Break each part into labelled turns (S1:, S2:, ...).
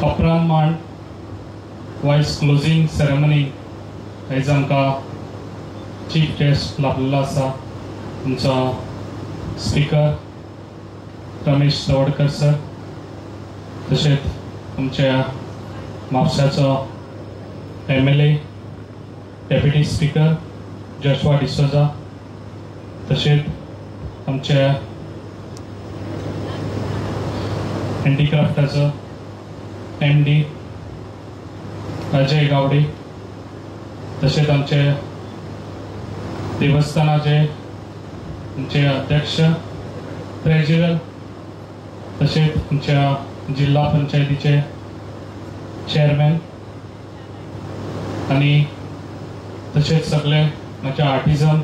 S1: उपरांत मांड वायस क्लोजिंग सेरेमनी आयज आमकां चीफ गेस्ट लाभलेलो आसा आमचो स्पीकर रमेश तवडकर सर, तशेंच आमच्या म्हापशाचो MLA deputy speaker Joshua D'Souza, तशेंच आमच्या हँडीक्राफ्टाचो MD अजय गावडे, तशेंच आमचे देवस्थानाचे आमचे अध्यक्ष ट्रेजरर, तशेंच आमच्या जिल्हा पंचायतीचे चेअरमॅन आनी तशेंच सगळे माझे आर्टिजन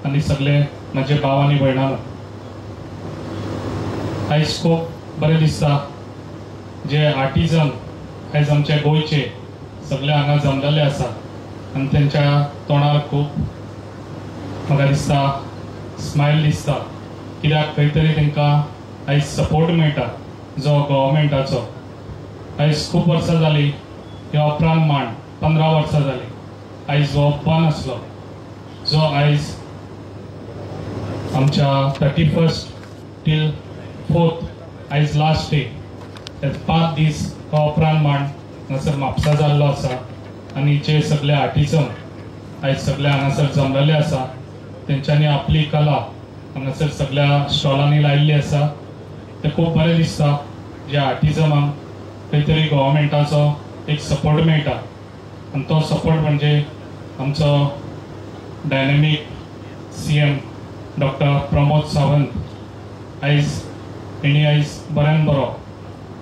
S1: आनी सगळे माझे भाव आनी भयणां, आयज खूब बरें दिसता जे आर्टिजन आयज आमचे गोंयचे सगळे हांगा जमलेले आसा आनी तेंच्या तोंडार खूब म्हाका दिसता स्मायल दिसता, कित्याक खंय तरी तांकां आयज सपोर्ट मेळटा जो गव्हर्मेंटाचो. आयज खूब वर्सां जालीं ह्या उपरांत मांड 15 वर्सां जालीं आयज हो बंद आसलो, जो आयज आमच्या 31 till 4th आयज लास्ट डे, 5 दीस हो उपरांत मांड हांगासर म्हापसा जाल्लो आसा आनी जे सगळे आर्टिजन आयज सगळे हांगासर जमलेले आसा तेंच्यांनी आपली कला हांगासर सगळ्या स्टॉलांनी लायिल्ली आसा. ते खूब बरें दिसता जे आर्टिजनांक खंय तरी गव्हर्मेंटाचो एक सपोर्ट मेळटा आनी तो सपोर्ट म्हणजे आमचो डायनेमीक CM डॉक्टर प्रमोद सावंत. आयज बऱ्यान बरो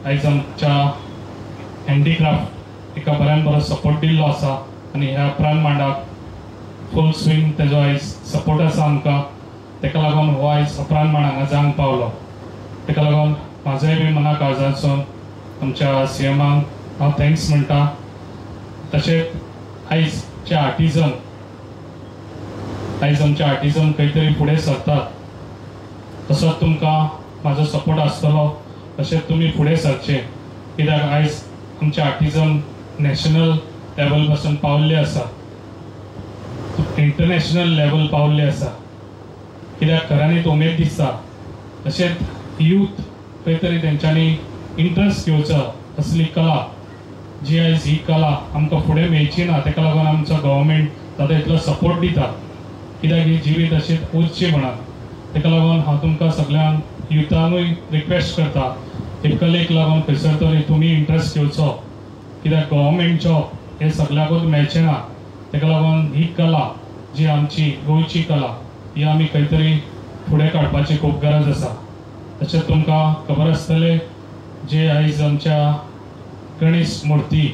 S1: आयज आमच्या हँडीक्राफ्ट एका बऱ्यान बरो सपोर्ट दिल्लो आसा आनी ह्या उपरांत मांडाक फूल स्विंग तेजो आयज सपोर्ट आसा आमकां. तेका लागून हो आयज उपरांत मांड हांगा जावंक पावलो. तेका लागून म्हाजोय बी मना काळजांतसून आमच्या CMाक हांव थँक्स म्हणटा. तशेंच आयजचे आर्टिजन आमचे आर्टिजन खंय तरी फुडें सरतात तसोच तुमकां म्हाजो सपोर्ट आसतलो. तशेंच तुमी फुडें सरचे, कित्याक आयज आमचे आर्टिजन नॅशनल लेवल पासून पावल्ले आसा, इंटरनॅशनल लेवल पावल्ले आसा, कित्याक खऱ्यांनीच उमेद दिसता. तशेंच यूथ खंय तरी तेंच्यांनी इंट्रस्ट घेवचो असली कला जी आयज ही कला आमकां फुडें मेळची ना, तेका लागून आमचो गव्हर्मेंट ताका इतलो सपोर्ट दिता, कित्याक ही जिवीत अशीच उरची म्हणून. तेका लागून हांव तुमकां सगळ्यांक युथांकूय रिक्वेस्ट करता, हे कलेक लागून खंयसर तरी तुमी इंट्रस्ट घेवचो, कित्याक गव्हर्मेंट जॉब हे सगळ्यांकूच मेळचें ना. तेका लागून ही कला जी आमची गोंयची कला ही आमी खंय तरी फुडें काडपाची खूब गरज आसा. तशेंच तुमकां खबर आसतलें जे आयज आमच्या गणेश मुर्ती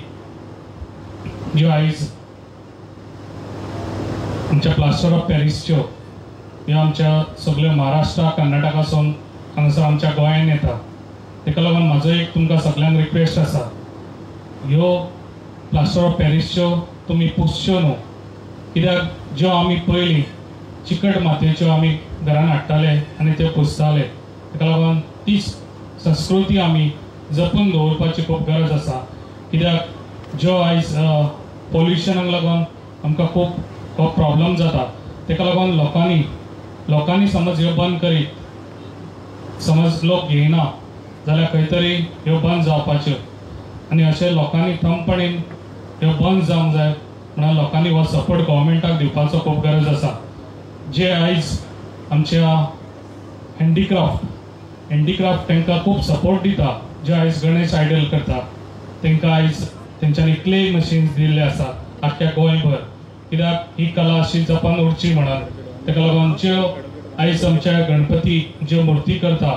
S1: ज्यो आयज आमच्या प्लास्टर ऑफ पॅरिसच्यो ह्यो आमच्या सगळ्यो महाराष्ट्रा कर्नाटकासून हांगासर आमच्या गोंयांत येता. तेका लागून म्हाजो एक तुमकां सगळ्यांक रिक्वेस्ट आसा, ह्यो प्लास्टर ऑफ पॅरिसच्यो तुमी पुसच्यो न्हू, कित्याक ज्यो आमी पयलीं चिकट मातयेच्यो आमी घरान हाडटाले आनी त्यो पुसताले. तेका लागून ती संस्कृती आमी जपून दवरपाची खूब गरज आसा, कित्याक ज्यो आयज पोल्युशनाक लागून आमकां खूब हो प्रॉब्लम जाता. तेका लागून लोकांनी समज ह्यो बंद करीत, समज लोक घेयना जाल्यार खंय तरी ह्यो बंद जावपाच्यो आनी अशें लोकांनी थंबपणीन ह्यो बंद जावंक जाय म्हणून लोकांनी हो सपोर्ट गव्हर्मेंटाक दिवपाचो खूब गरज आसा. जे आयज आमच्या हँडीक्राफ्ट तांकां खूब सपोर्ट दिता, जे आयज गणेश आयडल करता तांकां आयज तेंच्यांनी क्ले मशीन्स दिल्ले आसा आख्ख्या गोंयभर, कित्याक ही कला अशी जपून उरची म्हणून. तेका लागून ज्यो आयज आमच्या गणपती ज्यो मुर्ती करता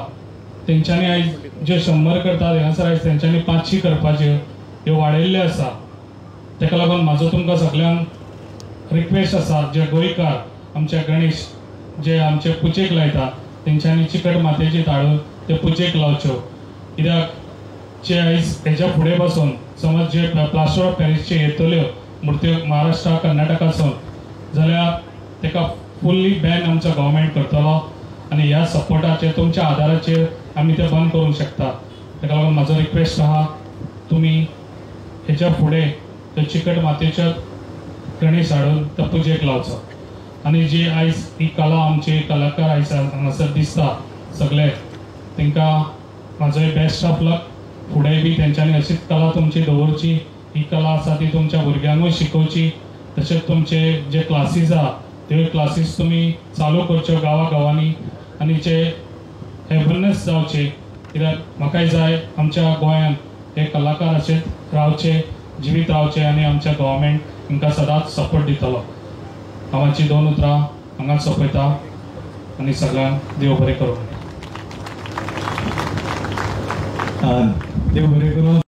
S1: तेंच्यांनी आयज ज्यो 100 करता हांगासर आयज तेंच्यांनी 500 करपाच्यो ह्यो वाडयल्ल्यो आसा. तेका लागून म्हाजो तुमकां सगळ्यांक रिक्वेस्ट आसा, जे गोंयकार आमचे गणेश जे आमचे पुजेक लायता तेंच्यांनी चिकट मातयेची हाडून ते पुजेक लावच्यो, कित्याक जे आयज हेच्या फुडें पासून समज जे प्लास्टर ऑफ पॅरिसचे येतल्यो मुर्त्यो महाराष्ट्रा कर्नाटकासून जाल्यार तेका फुल्ली बॅन आमचो गव्हर्मेंट करतलो आनी ह्या सपोर्टाचेर तुमच्या आदाराचेर आमी ते बंद करूंक शकता. तेका लागून म्हाजो रिक्वेस्ट आहा, तुमी हेच्या फुडें त्या चिकट मातयेच्या गणेश हाडून त्या पुजेक लावचो. आनी जी आयज ही कला आमची कलाकार आयज हांगासर दिसता सगळे तांकां म्हाजोय बेस्ट ऑफ लक. फुडें बी तेंच्यांनी अशीच कला तुमची दवरची. ही कला आसा ती तुमच्या भुरग्यांकूय शिकोवची. तशेंच तुमचे जे क्लासीस आहा त्यो क्लासीस तुमी चालू करच्यो गांवांनी आनी जे अवेरनेस जावचे. कित्याक म्हाकाय जाय आमच्या गोंयांत हे कलाकार अशेच रावचे, जिवीत रावचे आनी आमच्या गव्हर्मेंट तांकां सदांच सपोर्ट दितलो. हांव हाची 2 उतरां हांगा सोंपयता आनी सगळ्यांक देव बरें करूं.
S2: देव बरें करूं.